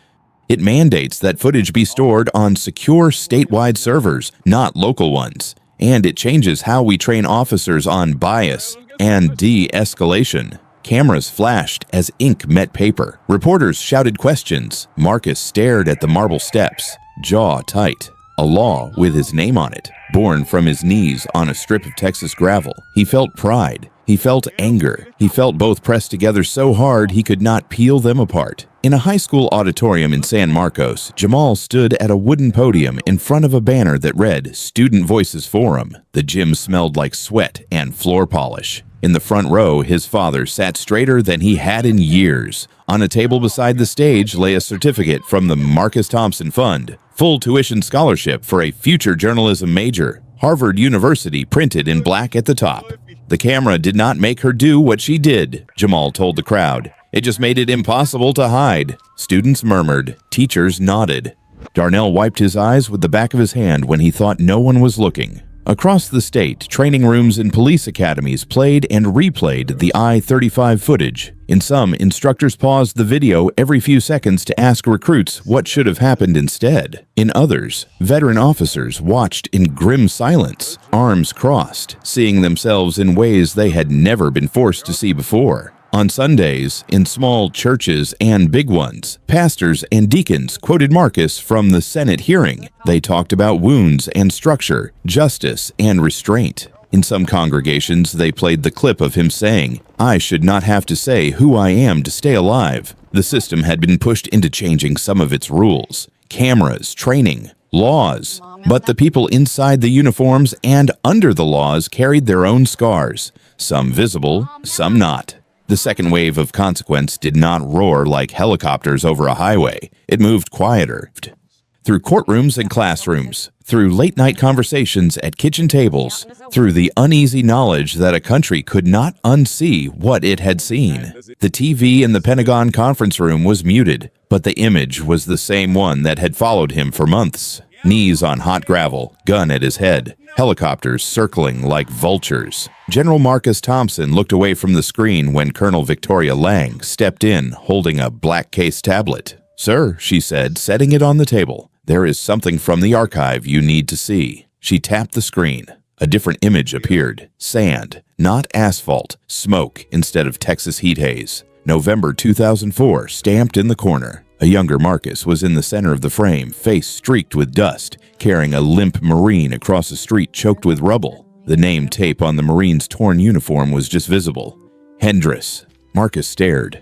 It mandates that footage be stored on secure statewide servers, not local ones. And it changes how we train officers on bias and de-escalation." Cameras flashed as ink met paper. Reporters shouted questions. Marcus stared at the marble steps, jaw tight. A law with his name on it, born from his knees on a strip of Texas gravel. He felt pride. He felt anger. He felt both pressed together so hard he could not peel them apart. In a high school auditorium in San Marcos, Jamal stood at a wooden podium in front of a banner that read Student Voices Forum. The gym smelled like sweat and floor polish. In the front row, his father sat straighter than he had in years. On a table beside the stage lay a certificate from the Marcus Thompson Fund, full tuition scholarship for a future journalism major. Harvard University printed in black at the top. The camera did not make her do what she did, Jamal told the crowd. It just made it impossible to hide. Students murmured. Teachers nodded. Darnell wiped his eyes with the back of his hand when he thought no one was looking. Across the state, training rooms and police academies played and replayed the I-35 footage. In some, instructors paused the video every few seconds to ask recruits what should have happened instead. In others, veteran officers watched in grim silence, arms crossed, seeing themselves in ways they had never been forced to see before. On Sundays, in small churches and big ones, pastors and deacons quoted Marcus from the Senate hearing. They talked about wounds and structure, justice and restraint. In some congregations, they played the clip of him saying, "I should not have to say who I am to stay alive." The system had been pushed into changing some of its rules, cameras, training, laws. But the people inside the uniforms and under the laws carried their own scars, some visible, some not. The second wave of consequence did not roar like helicopters over a highway. It moved quieter. Through courtrooms and classrooms, through late-night conversations at kitchen tables, through the uneasy knowledge that a country could not unsee what it had seen. The TV in the Pentagon conference room was muted, but the image was the same one that had followed him for months. Knees on hot gravel, gun at his head, helicopters circling like vultures. General Marcus Thompson looked away from the screen when Colonel Victoria Lang stepped in, holding a black case tablet. "Sir," she said, setting it on the table, "there is something from the archive you need to see." She tapped the screen. A different image appeared. Sand, not asphalt, smoke instead of Texas heat haze. November 2004, stamped in the corner. A younger Marcus was in the center of the frame, face streaked with dust, carrying a limp Marine across a street choked with rubble. The name tape on the Marine's torn uniform was just visible. Hendris. Marcus stared.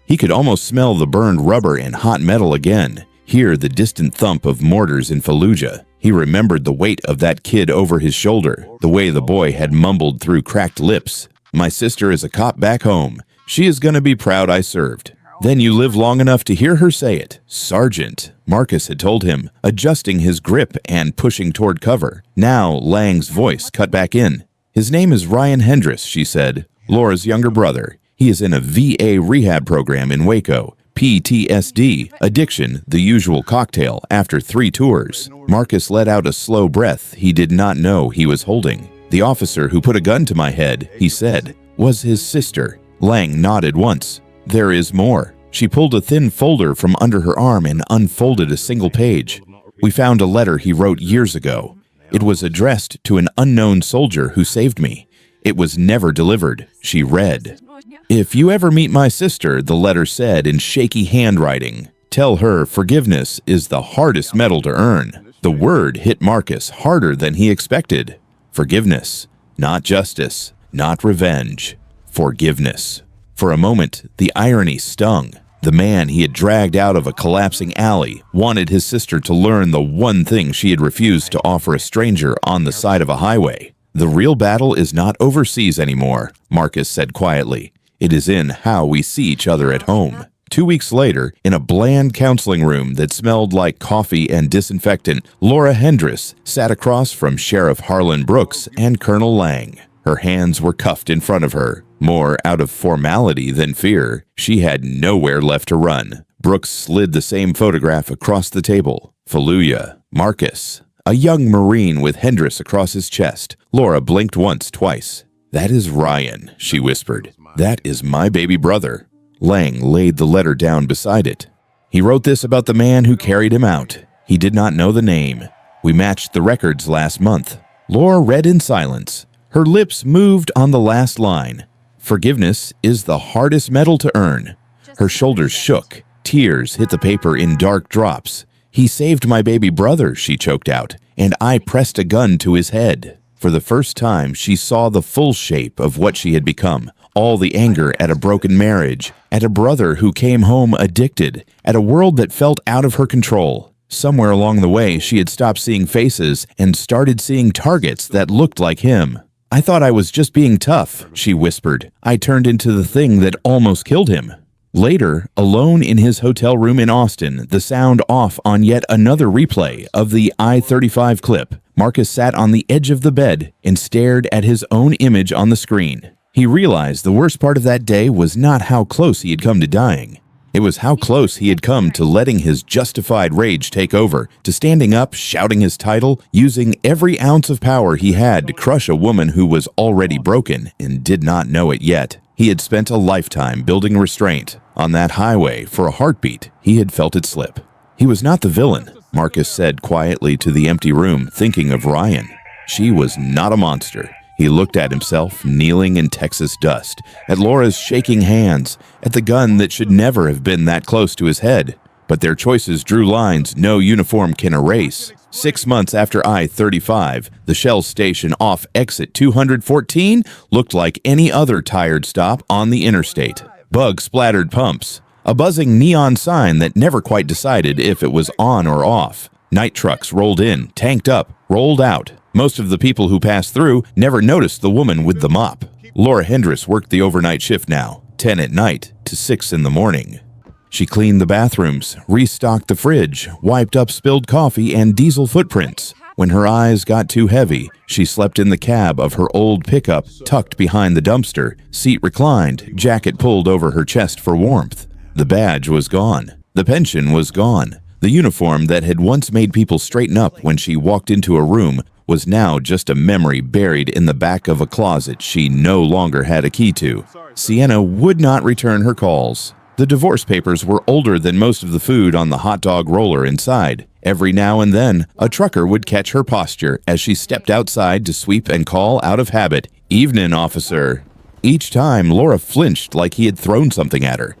He could almost smell the burned rubber and hot metal again, hear the distant thump of mortars in Fallujah. He remembered the weight of that kid over his shoulder, the way the boy had mumbled through cracked lips. "My sister is a cop back home. She is gonna be proud I served." Then you live long enough to hear her say it. Sergeant, Marcus had told him, adjusting his grip and pushing toward cover. Now Lang's voice cut back in. His name is Ryan Hendress, she said. Laura's younger brother. He is in a VA rehab program in Waco. PTSD, addiction, the usual cocktail after 3 tours. Marcus let out a slow breath he did not know he was holding. The officer who put a gun to my head, he said, was his sister. Lang nodded once. There is more. She pulled a thin folder from under her arm and unfolded a single page. We found a letter he wrote years ago. It was addressed to an unknown soldier who saved me. It was never delivered, she read. If you ever meet my sister, the letter said in shaky handwriting, tell her forgiveness is the hardest medal to earn. The word hit Marcus harder than he expected. Forgiveness, not justice, not revenge. Forgiveness. For a moment, the irony stung. The man he had dragged out of a collapsing alley wanted his sister to learn the one thing she had refused to offer a stranger on the side of a highway. The real battle is not overseas anymore, Marcus said quietly. It is in how we see each other at home. 2 weeks later, in a bland counseling room that smelled like coffee and disinfectant, Laura Hendress sat across from Sheriff Harlan Brooks and Colonel Lang. Her hands were cuffed in front of her. More out of formality than fear, she had nowhere left to run. Brooks slid the same photograph across the table. Fallujah, Marcus, a young Marine with Hendress across his chest. Laura blinked once, twice. That is Ryan, she whispered. That is my baby brother. Lang laid the letter down beside it. He wrote this about the man who carried him out. He did not know the name. We matched the records last month. Laura read in silence. Her lips moved on the last line. Forgiveness is the hardest medal to earn. Her shoulders shook. Tears hit the paper in dark drops. He saved my baby brother, she choked out, and I pressed a gun to his head. For the first time, she saw the full shape of what she had become. All the anger at a broken marriage, at a brother who came home addicted, at a world that felt out of her control. Somewhere along the way, she had stopped seeing faces and started seeing targets that looked like him. I thought I was just being tough, she whispered. I turned into the thing that almost killed him. Later, alone in his hotel room in Austin, the sound off on yet another replay of the I-35 clip, Marcus sat on the edge of the bed and stared at his own image on the screen. He realized the worst part of that day was not how close he had come to dying. It was how close he had come to letting his justified rage take over, to standing up, shouting his title, using every ounce of power he had to crush a woman who was already broken and did not know it yet. He had spent a lifetime building restraint. On that highway, for a heartbeat, he had felt it slip. He was not the villain, Marcus said quietly to the empty room, thinking of Ryan. She was not a monster. He looked at himself, kneeling in Texas dust, at Laura's shaking hands, at the gun that should never have been that close to his head. But their choices drew lines no uniform can erase. 6 months after I-35, the Shell station off exit 214 looked like any other tired stop on the interstate. Bug-splattered pumps, a buzzing neon sign that never quite decided if it was on or off. Night trucks rolled in, tanked up, rolled out. Most of the people who passed through never noticed the woman with the mop. Laura Hendress worked the overnight shift now, 10 at night to 6 in the morning. She cleaned the bathrooms, restocked the fridge, wiped up spilled coffee and diesel footprints. When her eyes got too heavy, she slept in the cab of her old pickup, tucked behind the dumpster, seat reclined, jacket pulled over her chest for warmth. The badge was gone. The pension was gone. The uniform that had once made people straighten up when she walked into a room was now just a memory buried in the back of a closet she no longer had a key to. Sienna would not return her calls. The divorce papers were older than most of the food on the hot dog roller inside. Every now and then, a trucker would catch her posture as she stepped outside to sweep and call out of habit, "Evenin', officer." Each time, Laura flinched like he had thrown something at her.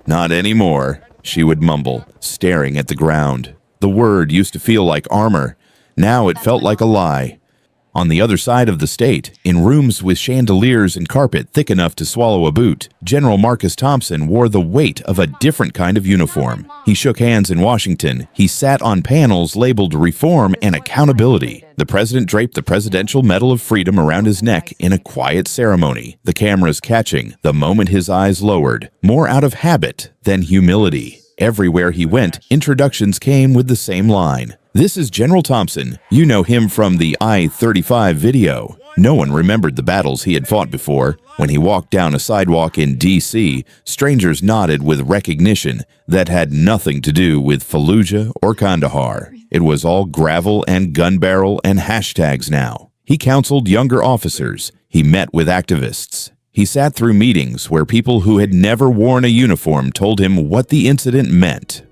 "Not anymore," she would mumble, staring at the ground. The word used to feel like armor. Now it felt like a lie. On the other side of the state, in rooms with chandeliers and carpet thick enough to swallow a boot, General Marcus Thompson wore the weight of a different kind of uniform. He shook hands in Washington. He sat on panels labeled Reform and Accountability. The president draped the Presidential Medal of Freedom around his neck in a quiet ceremony, the cameras catching the moment his eyes lowered, more out of habit than humility. Everywhere he went, introductions came with the same line. "This is General Thompson. You know him from the I-35 video." No one remembered the battles he had fought before. When he walked down a sidewalk in D.C., strangers nodded with recognition that had nothing to do with Fallujah or Kandahar. It was all gravel and gun barrel and hashtags now. He counseled younger officers. He met with activists. He sat through meetings where people who had never worn a uniform told him what the incident meant.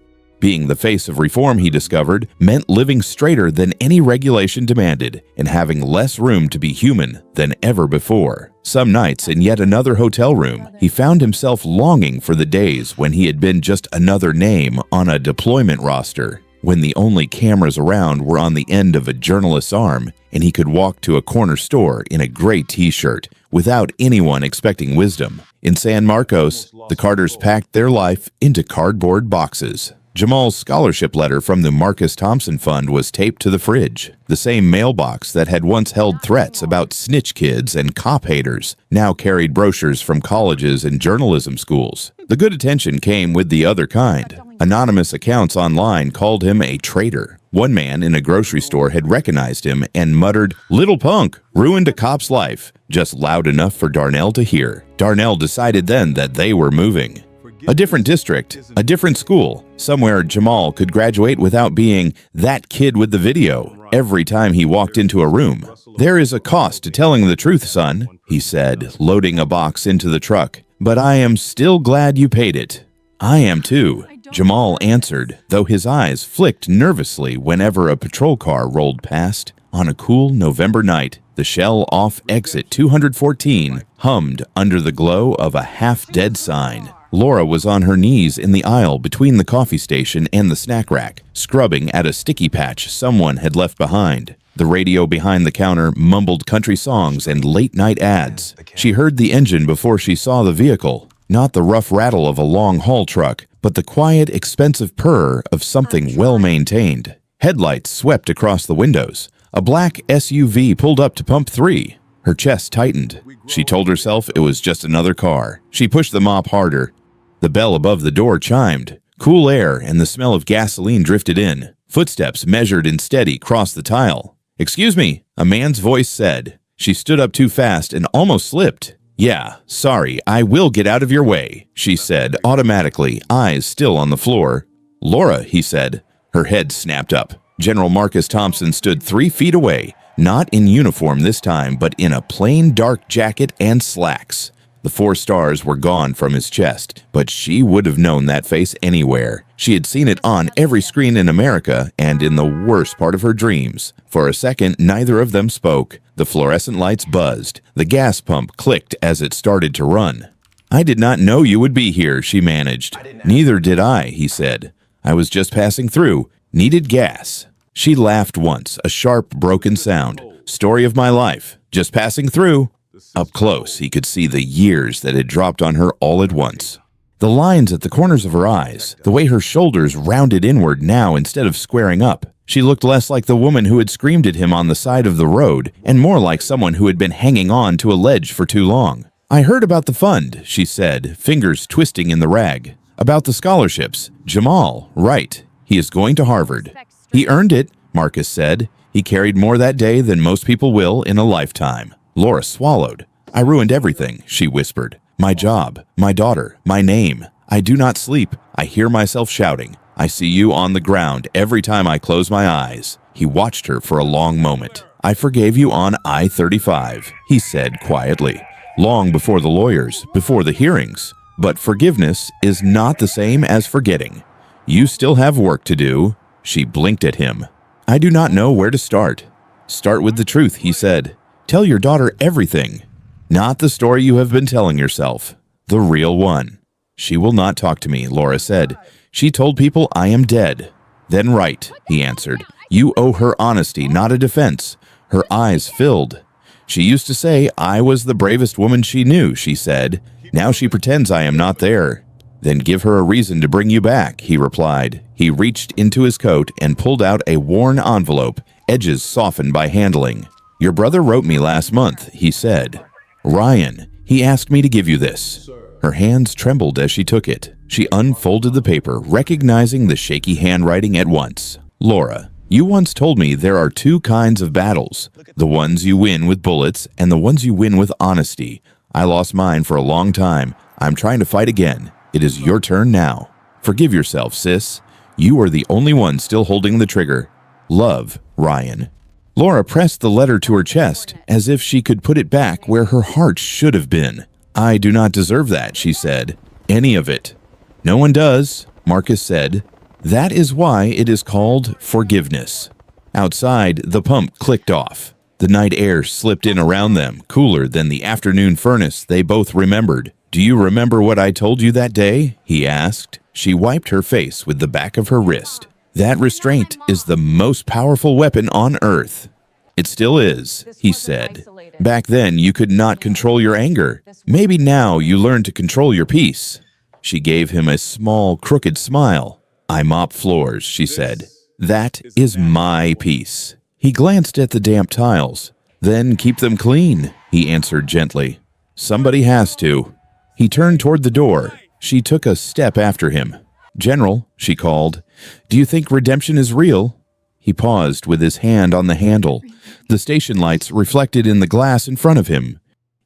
Being the face of reform, he discovered, meant living straighter than any regulation demanded and having less room to be human than ever before. Some nights, in yet another hotel room, he found himself longing for the days when he had been just another name on a deployment roster, when the only cameras around were on the end of a journalist's arm and he could walk to a corner store in a gray t-shirt without anyone expecting wisdom. In San Marcos, the Carters packed their life into cardboard boxes. Jamal's scholarship letter from the Marcus Thompson Fund was taped to the fridge. The same mailbox that had once held threats about snitch kids and cop haters now carried brochures from colleges and journalism schools. The good attention came with the other kind. Anonymous accounts online called him a traitor. One man in a grocery store had recognized him and muttered, "Little punk, ruined a cop's life," just loud enough for Darnell to hear. Darnell decided then that they were moving. A different district, a different school, somewhere Jamal could graduate without being that kid with the video every time he walked into a room. "There is a cost to telling the truth, son," he said, loading a box into the truck, "but I am still glad you paid it." "I am too," Jamal answered, though his eyes flicked nervously whenever a patrol car rolled past. On a cool November night, the shell off exit 214 hummed under the glow of a half-dead sign. Laura was on her knees in the aisle between the coffee station and the snack rack, scrubbing at a sticky patch someone had left behind. The radio behind the counter mumbled country songs and late-night ads. She heard the engine before she saw the vehicle. Not the rough rattle of a long-haul truck, but the quiet, expensive purr of something well-maintained. Headlights swept across the windows. A black SUV pulled up to pump 3. Her chest tightened. She told herself it was just another car. She pushed the mop harder. The bell above the door chimed. Cool air and the smell of gasoline drifted in. Footsteps, measured and steady, crossed the tile. "Excuse me," a man's voice said. She stood up too fast and almost slipped. "Yeah, sorry, I will get out of your way," she said automatically, eyes still on the floor. "Laura," he said. Her head snapped up. General Marcus Thompson stood 3 feet away, not in uniform this time, but in a plain dark jacket and slacks. The 4 stars were gone from his chest, but she would have known that face anywhere. She had seen it on every screen in America and in the worst part of her dreams. For a second, neither of them spoke. The fluorescent lights buzzed. The gas pump clicked as it started to run. "I did not know you would be here," she managed. "Neither did I," he said. "I was just passing through. Needed gas." She laughed once, a sharp, broken sound. "Story of my life. Just passing through." Up close, he could see the years that had dropped on her all at once. The lines at the corners of her eyes, the way her shoulders rounded inward now instead of squaring up. She looked less like the woman who had screamed at him on the side of the road, and more like someone who had been hanging on to a ledge for too long. "I heard about the fund," she said, fingers twisting in the rag. "About the scholarships. Jamal, right. He is going to Harvard." "He earned it," Marcus said. "He carried more that day than most people will in a lifetime." Laura swallowed. "I ruined everything," she whispered. "My job, my daughter, my name. I do not sleep. I hear myself shouting. I see you on the ground every time I close my eyes." He watched her for a long moment. "I forgave you on I-35, he said quietly. "Long before the lawyers, before the hearings. But forgiveness is not the same as forgetting. You still have work to do." She blinked at him. "I do not know where to start." "Start with the truth," he said. "Tell your daughter everything. Not the story you have been telling yourself. The real one." "She will not talk to me," Laura said. "She told people I am dead." "Then right," he answered. "You owe her honesty, not a defense. Her eyes filled. She used to say I was the bravest woman she knew, she said. Now she pretends I am not there. Then give her a reason to bring you back, he replied. He reached into his coat and pulled out a worn envelope, edges softened by handling. Your brother wrote me last month, he said. Ryan, he asked me to give you this. Her hands trembled as she took it. She unfolded the paper, recognizing the shaky handwriting at once. Laura, you once told me there are two kinds of battles, the ones you win with bullets and the ones you win with honesty. I lost mine for a long time. I'm trying to fight again. It is your turn now. Forgive yourself, sis. You are the only one still holding the trigger. Love, Ryan. Laura pressed the letter to her chest, as if she could put it back where her heart should have been. I do not deserve that, she said. Any of it. No one does, Marcus said. That is why it is called forgiveness. Outside, the pump clicked off. The night air slipped in around them, cooler than the afternoon furnace they both remembered. Do you remember what I told you that day? He asked. She wiped her face with the back of her wrist. That restraint is the most powerful weapon on Earth. It still is, he said. Back then, you could not control your anger. Maybe now you learn to control your peace. She gave him a small, crooked smile. I mop floors, she said. That is my peace. He glanced at the damp tiles. Then keep them clean, he answered gently. Somebody has to. He turned toward the door. She took a step after him. General, she called, do you think redemption is real? He paused with his hand on the handle. The station lights reflected in the glass in front of him.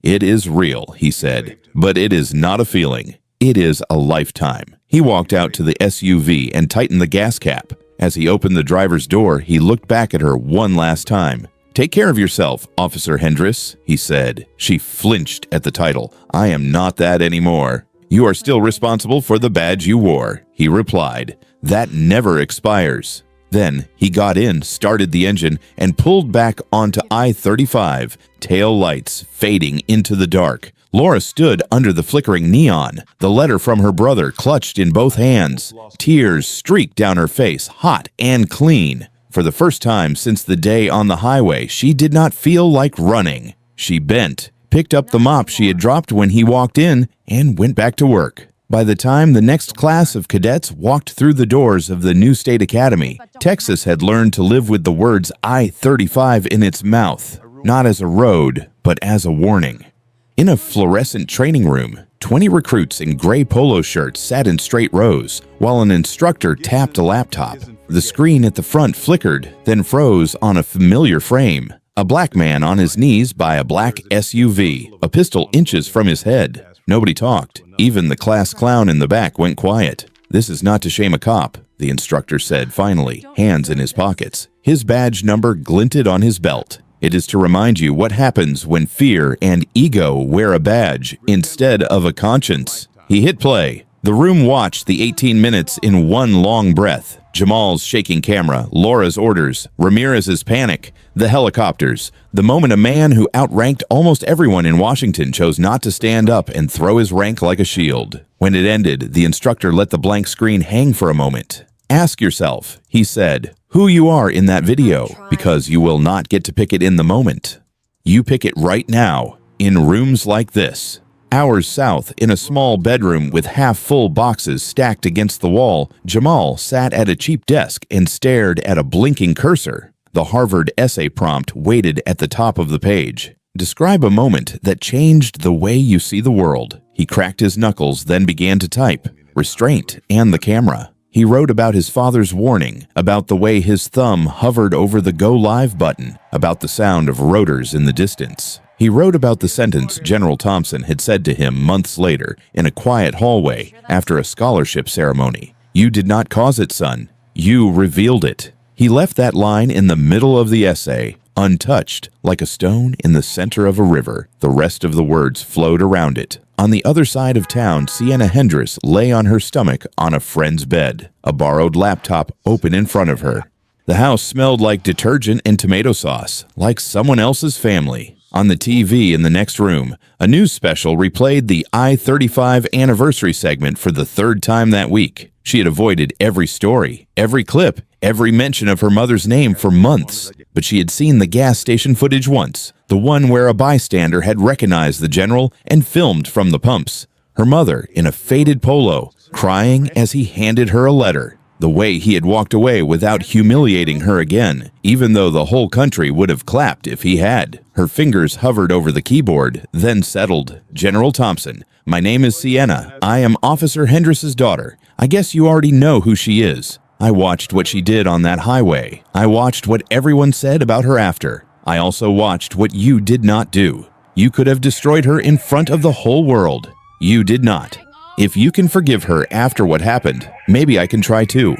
It is real, he said, but it is not a feeling. It is a lifetime. He walked out to the SUV and tightened the gas cap. As he opened the driver's door, he looked back at her one last time. Take care of yourself, Officer Hendricks, he said. She flinched at the title. I am not that anymore. You are still responsible for the badge you wore, he replied. That never expires. Then he got in, started the engine, and pulled back onto I-35, tail lights fading into the dark. Laura stood under the flickering neon, the letter from her brother clutched in both hands. Tears streaked down her face, hot and clean. For the first time since the day on the highway, she did not feel like running. She bent, picked up the mop she had dropped when he walked in, and went back to work. By the time the next class of cadets walked through the doors of the new state academy, Texas had learned to live with the words I-35 in its mouth, not as a road, but as a warning. In a fluorescent training room, 20 recruits in gray polo shirts sat in straight rows, while an instructor tapped a laptop. The screen at the front flickered, then froze on a familiar frame. A black man on his knees by a black SUV, a pistol inches from his head. Nobody talked. Even the class clown in the back went quiet. This is not to shame a cop, the instructor said finally, hands in his pockets. His badge number glinted on his belt. It is to remind you what happens when fear and ego wear a badge instead of a conscience. He hit play. The room watched the 18 minutes in one long breath. Jamal's shaking camera, Laura's orders, Ramirez's panic, the helicopters, the moment a man who outranked almost everyone in Washington chose not to stand up and throw his rank like a shield. When it ended, the instructor let the blank screen hang for a moment. Ask yourself, he said, who you are in that video, because you will not get to pick it in the moment. You pick it right now, in rooms like this. Hours south, in a small bedroom with half-full boxes stacked against the wall, Jamal sat at a cheap desk and stared at a blinking cursor. The Harvard essay prompt waited at the top of the page. Describe a moment that changed the way you see the world. He cracked his knuckles, then began to type. Restraint and the camera. He wrote about his father's warning, about the way his thumb hovered over the Go Live button, about the sound of rotors in the distance. He wrote about the sentence General Thompson had said to him months later in a quiet hallway after a scholarship ceremony. You did not cause it, son. You revealed it. He left that line in the middle of the essay, untouched, like a stone in the center of a river. The rest of the words flowed around it. On the other side of town, Sienna Hendricks lay on her stomach on a friend's bed, a borrowed laptop open in front of her. The house smelled like detergent and tomato sauce, like someone else's family. On the TV in the next room, a news special replayed the I-35 anniversary segment for the third time that week. She had avoided every story, every clip, every mention of her mother's name for months, but she had seen the gas station footage once, the one where a bystander had recognized the general and filmed from the pumps. Her mother, in a faded polo, crying as he handed her a letter. The way he had walked away without humiliating her again, even though the whole country would have clapped if he had. Her fingers hovered over the keyboard, then settled. General Thompson, my name is Sienna. I am Officer Hendriss's daughter. I guess you already know who she is. I watched what she did on that highway. I watched what everyone said about her after. I also watched what you did not do. You could have destroyed her in front of the whole world. You did not. If you can forgive her after what happened, maybe I can try too.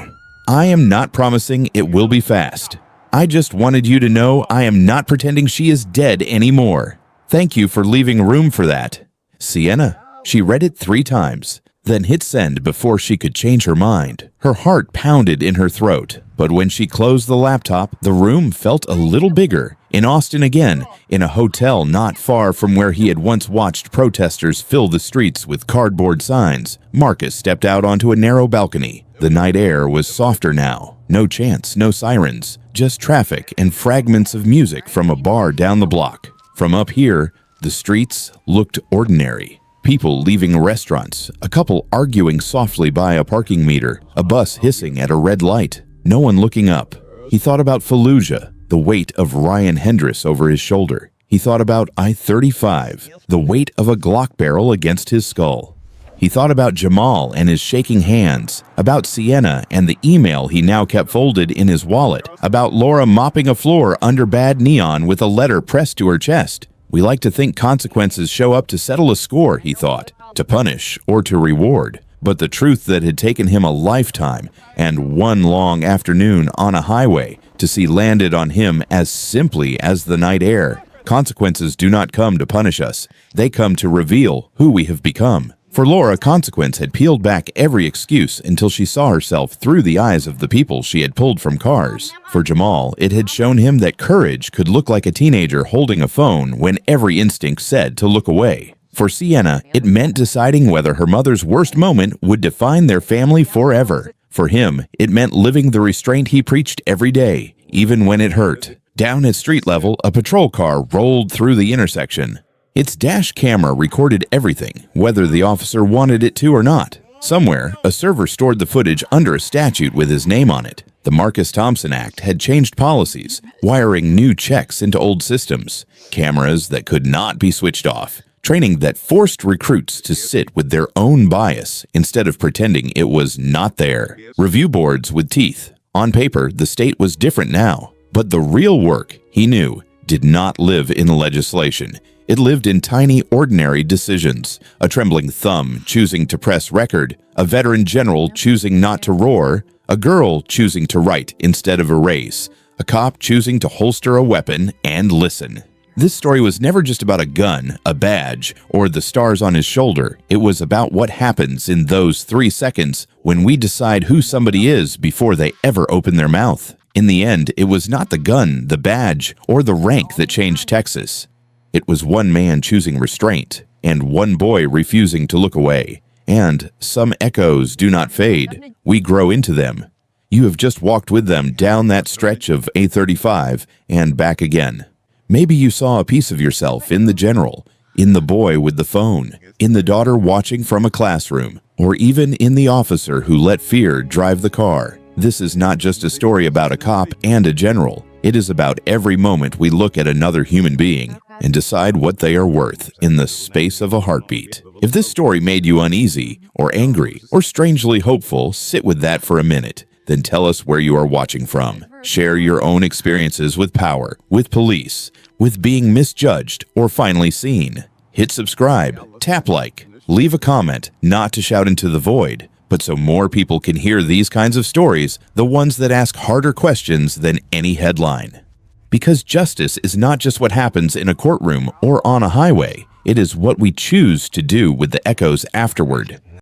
I am not promising it will be fast. I just wanted you to know I am not pretending she is dead anymore. Thank you for leaving room for that. Sienna. She read it 3 times, then hit send before she could change her mind. Her heart pounded in her throat, but when she closed the laptop, the room felt a little bigger. In Austin again, in a hotel not far from where he had once watched protesters fill the streets with cardboard signs, Marcus stepped out onto a narrow balcony. The night air was softer now. No chants, no sirens, just traffic and fragments of music from a bar down the block. From up here, the streets looked ordinary. People leaving restaurants, a couple arguing softly by a parking meter, a bus hissing at a red light. No one looking up. He thought about Fallujah, the weight of Ryan Hendriss over his shoulder. He thought about I-35, the weight of a Glock barrel against his skull. He thought about Jamal and his shaking hands, about Sienna and the email he now kept folded in his wallet, about Laura mopping a floor under bad neon with a letter pressed to her chest. We like to think consequences show up to settle a score, he thought, to punish or to reward. But the truth that had taken him a lifetime and one long afternoon on a highway to see landed on him as simply as the night air. Consequences do not come to punish us. They come to reveal who we have become. For Laura, consequence had peeled back every excuse until she saw herself through the eyes of the people she had pulled from cars. For Jamal, it had shown him that courage could look like a teenager holding a phone when every instinct said to look away. For Sienna, it meant deciding whether her mother's worst moment would define their family forever. For him, it meant living the restraint he preached every day, even when it hurt. Down at street level, a patrol car rolled through the intersection. Its dash camera recorded everything, whether the officer wanted it to or not. Somewhere, a server stored the footage under a statute with his name on it. The Marcus Thompson Act had changed policies, wiring new checks into old systems, cameras that could not be switched off, training that forced recruits to sit with their own bias instead of pretending it was not there. Review boards with teeth. On paper, the state was different now, but the real work, he knew, did not live in legislation. It lived in tiny, ordinary decisions. A trembling thumb choosing to press record, a veteran general choosing not to roar, a girl choosing to write instead of erase, a cop choosing to holster a weapon and listen. This story was never just about a gun, a badge, or the stars on his shoulder. It was about what happens in those 3 seconds when we decide who somebody is before they ever open their mouth. In the end, it was not the gun, the badge, or the rank that changed Texas. It was one man choosing restraint, and one boy refusing to look away. And some echoes do not fade. We grow into them. You have just walked with them down that stretch of A35 and back again. Maybe you saw a piece of yourself in the general, in the boy with the phone, in the daughter watching from a classroom, or even in the officer who let fear drive the car. This is not just a story about a cop and a general. It is about every moment we look at another human being and decide what they are worth in the space of a heartbeat. If this story made you uneasy or angry or strangely hopeful, sit with that for a minute. Then tell us where you are watching from. Share your own experiences with power, with police, with being misjudged or finally seen. Hit subscribe, tap like, leave a comment, not to shout into the void, but so more people can hear these kinds of stories, the ones that ask harder questions than any headline. Because justice is not just what happens in a courtroom or on a highway, it is what we choose to do with the echoes afterward.